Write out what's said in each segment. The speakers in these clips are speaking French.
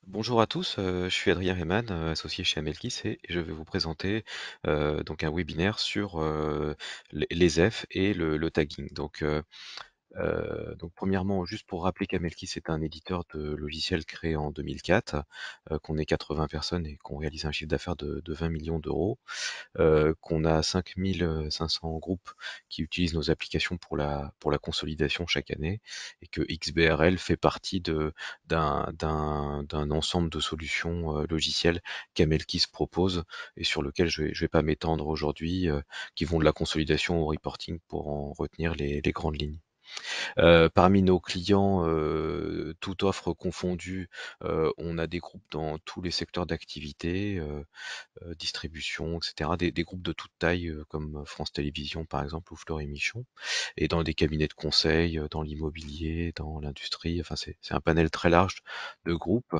Bonjour à tous, je suis Adrien Rehmann, associé chez Amelkis et je vais vous présenter donc un webinaire sur les F et le tagging. Donc premièrement, juste pour rappeler qu'Amelkis est un éditeur de logiciels créé en 2004, qu'on est 80 personnes et qu'on réalise un chiffre d'affaires de 20 millions d'euros, qu'on a 5500 groupes qui utilisent nos applications pour la consolidation chaque année et que XBRL fait partie d'un ensemble de solutions logicielles qu'Amelkis propose et sur lequel je vais pas m'étendre aujourd'hui, qui vont de la consolidation au reporting pour en retenir les grandes lignes. Parmi nos clients, toute offre confondue, on a des groupes dans tous les secteurs d'activité, distribution, etc. Des groupes de toute taille, comme France Télévisions par exemple ou Fleury Michon, et dans des cabinets de conseil, dans l'immobilier, dans l'industrie, enfin c'est un panel très large de groupes.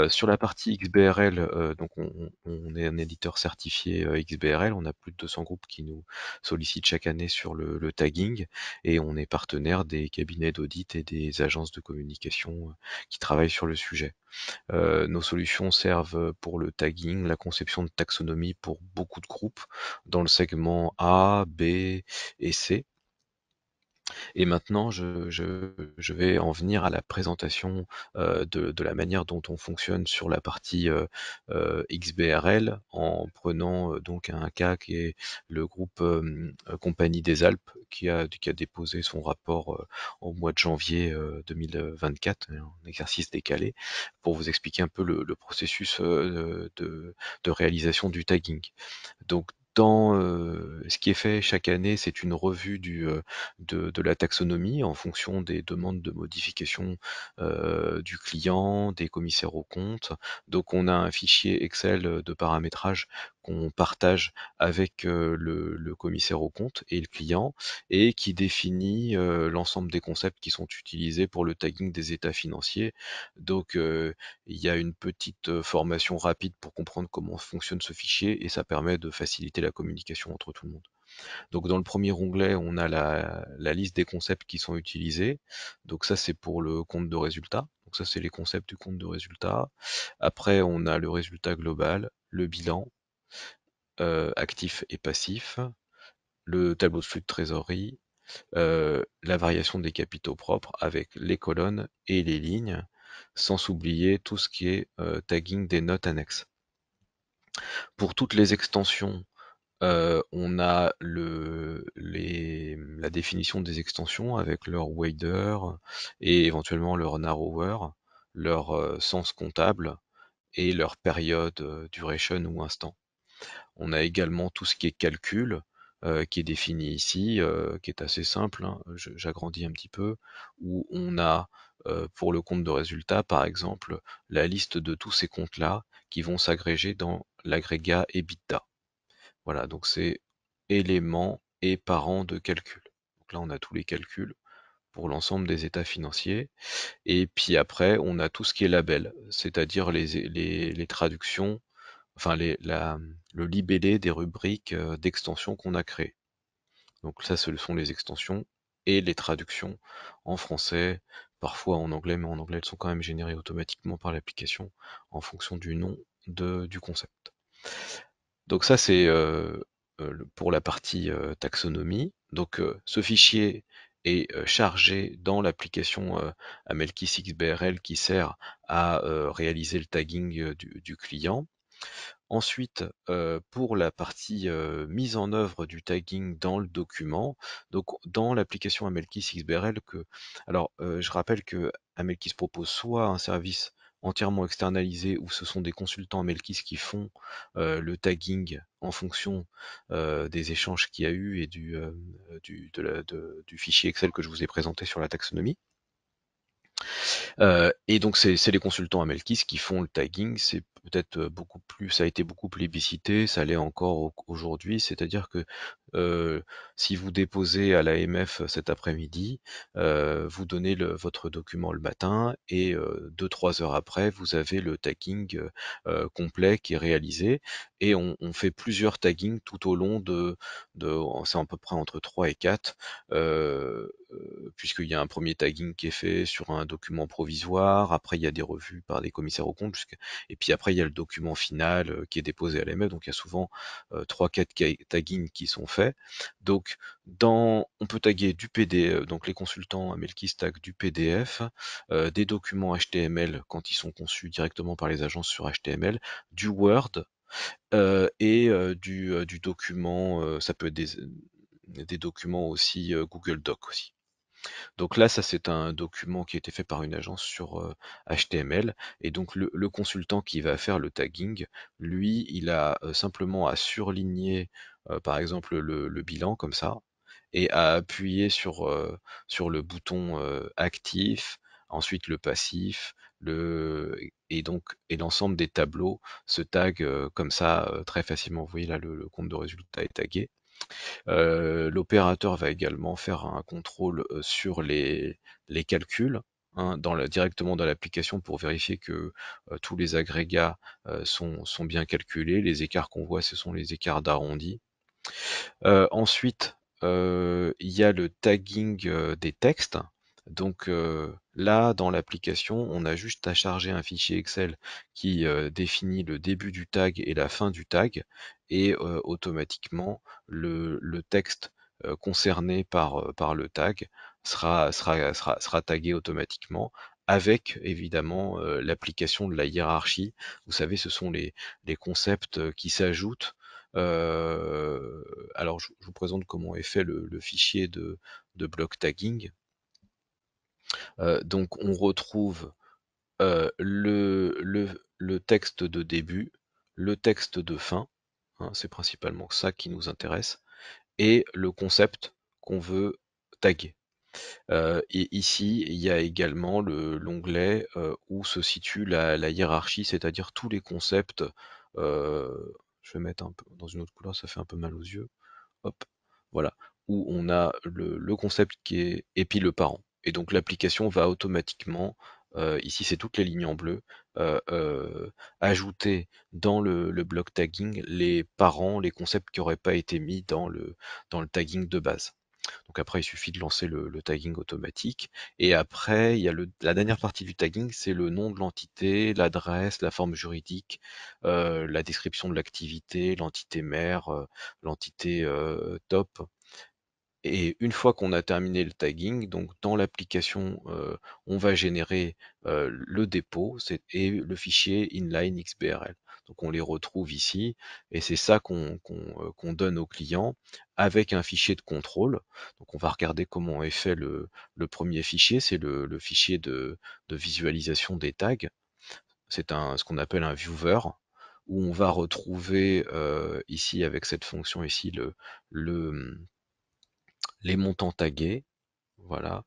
Sur la partie XBRL, donc on est un éditeur certifié XBRL, on a plus de 200 groupes qui nous sollicitent chaque année sur le tagging, et on est partenaire des cabinets d'audit et des agences de communication qui travaillent sur le sujet. Nos solutions servent pour le tagging, la conception de taxonomie pour beaucoup de groupes dans le segment A, B et C. Et maintenant, je vais en venir à la présentation de la manière dont on fonctionne sur la partie XBRL en prenant donc un cas qui est le groupe Compagnie des Alpes qui a déposé son rapport au mois de janvier 2024, un exercice décalé, pour vous expliquer un peu le processus de réalisation du tagging. Donc, ce qui est fait chaque année, c'est une revue de la taxonomie en fonction des demandes de modification du client, des commissaires aux comptes. Donc on a un fichier Excel de paramétrage qu'on partage avec le commissaire aux comptes et le client et qui définit l'ensemble des concepts qui sont utilisés pour le tagging des états financiers. Donc il y a une petite formation rapide pour comprendre comment fonctionne ce fichier et ça permet de faciliter la communication entre tout le monde. Donc dans le premier onglet, on a la liste des concepts qui sont utilisés. Donc ça, c'est pour le compte de résultat. Donc ça, c'est les concepts du compte de résultat. Après, on a le résultat global, le bilan, actif et passif, le tableau de flux de trésorerie, la variation des capitaux propres avec les colonnes et les lignes, sans oublier tout ce qui est tagging des notes annexes. Pour toutes les extensions, on a la définition des extensions avec leur wader et éventuellement leur narrower, leur sens comptable et leur période, duration ou instant. On a également tout ce qui est calcul, qui est défini ici, qui est assez simple, hein. J'agrandis un petit peu, où on a pour le compte de résultat, par exemple, la liste de tous ces comptes-là qui vont s'agréger dans l'agrégat EBITDA. Voilà, donc c'est éléments et parents de calcul. Donc là, on a tous les calculs pour l'ensemble des états financiers. Et puis après, on a tout ce qui est label, c'est-à-dire les traductions, enfin le libellé des rubriques d'extensions qu'on a créées. Donc ça, ce sont les extensions et les traductions en français, parfois en anglais, mais en anglais, elles sont quand même générées automatiquement par l'application en fonction du nom du concept. Donc ça, c'est pour la partie taxonomie. Donc ce fichier est chargé dans l'application Amelkis XBRL qui sert à réaliser le tagging du client. Ensuite, pour la partie mise en œuvre du tagging dans le document, donc dans l'application Amelkis XBRL, alors je rappelle que Amelkis propose soit un service entièrement externalisé où ce sont des consultants Amelkis qui font le tagging en fonction des échanges qu'il y a eu et du fichier Excel que je vous ai présenté sur la taxonomie. Et donc c'est les consultants Amelkis qui font le tagging, c'est peut-être beaucoup plus, ça a été beaucoup plébiscité, ça l'est encore aujourd'hui, c'est-à-dire que Euh, si vous déposez à l'AMF cet après-midi, vous donnez votre document le matin et 2-3 heures après, vous avez le tagging complet qui est réalisé et on fait plusieurs taggings tout au long c'est à peu près entre 3 et 4, puisqu'il y a un premier tagging qui est fait sur un document provisoire, après il y a des revues par des commissaires aux comptes, et puis après il y a le document final qui est déposé à l'AMF, donc il y a souvent 3-4 taggings qui sont faits. Donc, on peut taguer du PDF, donc les consultants à Melkis taguent du PDF, des documents HTML quand ils sont conçus directement par les agences sur HTML, du Word du document, ça peut être des documents aussi Google Doc aussi. Donc là, ça c'est un document qui a été fait par une agence sur HTML, et donc le consultant qui va faire le tagging, lui, il a simplement à surligner par exemple le bilan comme ça, et à appuyer sur le bouton actif, ensuite le passif, et l'ensemble des tableaux se taguent comme ça très facilement. Vous voyez là le compte de résultat est tagué. L'opérateur va également faire un contrôle sur les calculs, hein, directement dans l'application pour vérifier que tous les agrégats sont bien calculés. Les écarts qu'on voit, ce sont les écarts d'arrondi. Ensuite, il y a le tagging des textes. Donc là, dans l'application, on a juste à charger un fichier Excel qui définit le début du tag et la fin du tag, et automatiquement, le texte concerné par le tag sera tagué automatiquement, avec évidemment l'application de la hiérarchie. Vous savez, ce sont les concepts qui s'ajoutent. Euh, alors, je vous présente comment est fait le fichier de block tagging. Donc, on retrouve le texte de début, le texte de fin, hein, c'est principalement ça qui nous intéresse, et le concept qu'on veut taguer. Et ici, il y a également l'onglet où se situe la hiérarchie, c'est-à-dire tous les concepts. Je vais mettre un peu dans une autre couleur, ça fait un peu mal aux yeux. Hop, voilà, où on a le concept qui est, et puis le parent. Et donc l'application va automatiquement, ici c'est toutes les lignes en bleu, euh, euh, ajouter dans le bloc tagging les parents, les concepts qui n'auraient pas été mis dans le tagging de base. Donc après, il suffit de lancer le tagging automatique. Et après, il y a la dernière partie du tagging, c'est le nom de l'entité, l'adresse, la forme juridique, la description de l'activité, l'entité mère, l'entité top. Et une fois qu'on a terminé le tagging, donc dans l'application, on va générer le dépôt et le fichier inline XBRL. Donc on les retrouve ici, et c'est ça qu'on donne au client avec un fichier de contrôle. Donc on va regarder comment est fait le premier fichier, c'est le fichier de visualisation des tags. C'est ce qu'on appelle un viewer, où on va retrouver ici avec cette fonction ici le les montants tagués, voilà.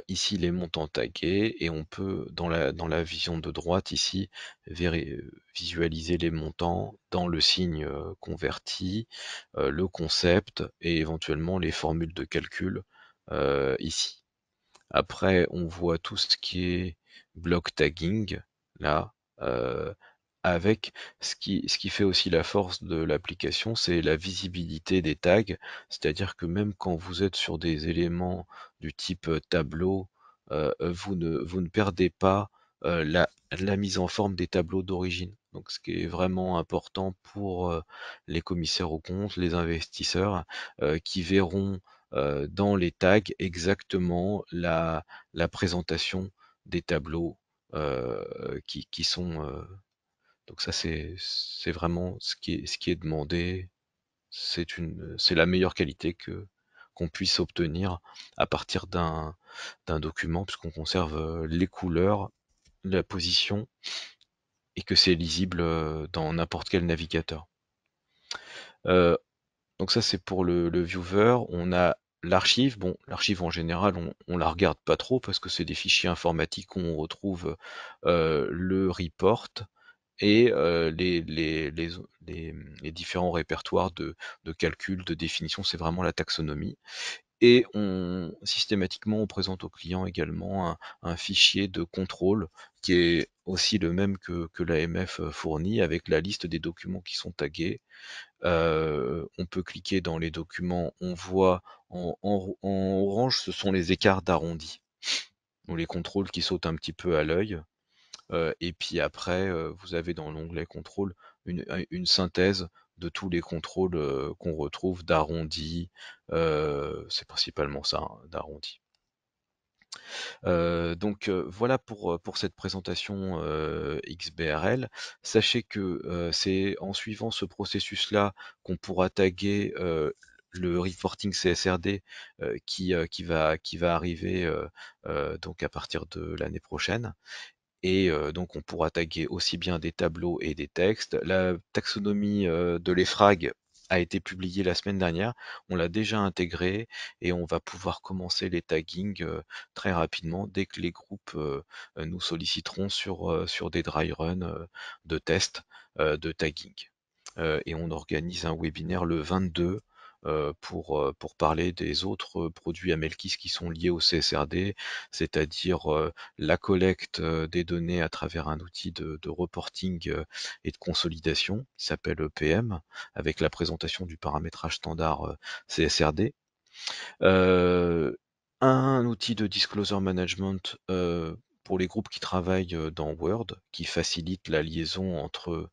Ici les montants tagués, et on peut dans la vision de droite ici visualiser les montants dans le signe converti, le concept et éventuellement les formules de calcul ici. Après, on voit tout ce qui est block tagging, là, avec ce qui fait aussi la force de l'application, c'est la visibilité des tags, c'est-à-dire que même quand vous êtes sur des éléments du type tableau, vous ne perdez pas la mise en forme des tableaux d'origine. Donc, ce qui est vraiment important pour les commissaires aux comptes, les investisseurs, qui verront dans les tags exactement la présentation des tableaux qui sont. Donc ça, c'est vraiment ce qui est demandé. C'est la meilleure qualité qu'on puisse obtenir à partir d'un document, puisqu'on conserve les couleurs, la position, et que c'est lisible dans n'importe quel navigateur. Euh, Donc ça, c'est pour le viewer. On a l'archive. Bon, l'archive en général, on la regarde pas trop parce que c'est des fichiers informatiques où on retrouve le report et les différents répertoires de calcul, de définition, c'est vraiment la taxonomie. Et systématiquement, on présente au client également un fichier de contrôle qui est aussi le même que l'AMF fournit, avec la liste des documents qui sont tagués. On peut cliquer dans les documents, on voit en orange, ce sont les écarts d'arrondi, ou les contrôles qui sautent un petit peu à l'œil. Et puis après, vous avez dans l'onglet contrôle une synthèse de tous les contrôles qu'on retrouve d'arrondi. C'est principalement ça, hein, d'arrondi. Donc voilà pour cette présentation XBRL. Sachez que c'est en suivant ce processus-là qu'on pourra taguer le reporting CSRD qui va arriver donc à partir de l'année prochaine. Et donc on pourra taguer aussi bien des tableaux et des textes. La taxonomie de l'EFRAG a été publiée la semaine dernière, on l'a déjà intégrée et on va pouvoir commencer les taggings très rapidement dès que les groupes nous solliciteront sur des dry runs de tests de tagging. Et on organise un webinaire le 22 pour parler des autres produits Amelkis qui sont liés au CSRD, c'est-à-dire la collecte des données à travers un outil de reporting et de consolidation qui s'appelle EPM, avec la présentation du paramétrage standard CSRD. Un outil de disclosure management pour les groupes qui travaillent dans Word, qui facilite la liaison entre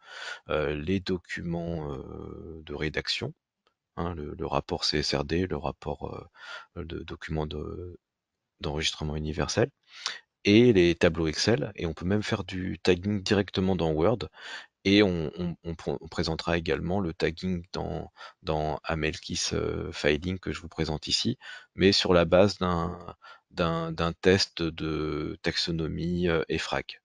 les documents de rédaction, hein, le rapport CSRD, le rapport de documents d'enregistrement universel, et les tableaux Excel, et on peut même faire du tagging directement dans Word, et on présentera également le tagging dans Amelkis Filing que je vous présente ici, mais sur la base d'un test de taxonomie EFRAG.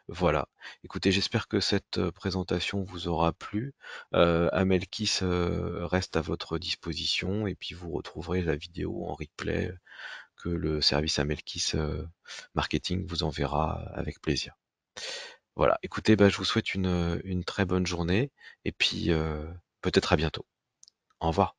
Voilà. Écoutez, j'espère que cette présentation vous aura plu. Amelkis reste à votre disposition et puis vous retrouverez la vidéo en replay que le service Amelkis Marketing vous enverra avec plaisir. Voilà. Écoutez, bah, je vous souhaite une très bonne journée et puis peut-être à bientôt. Au revoir.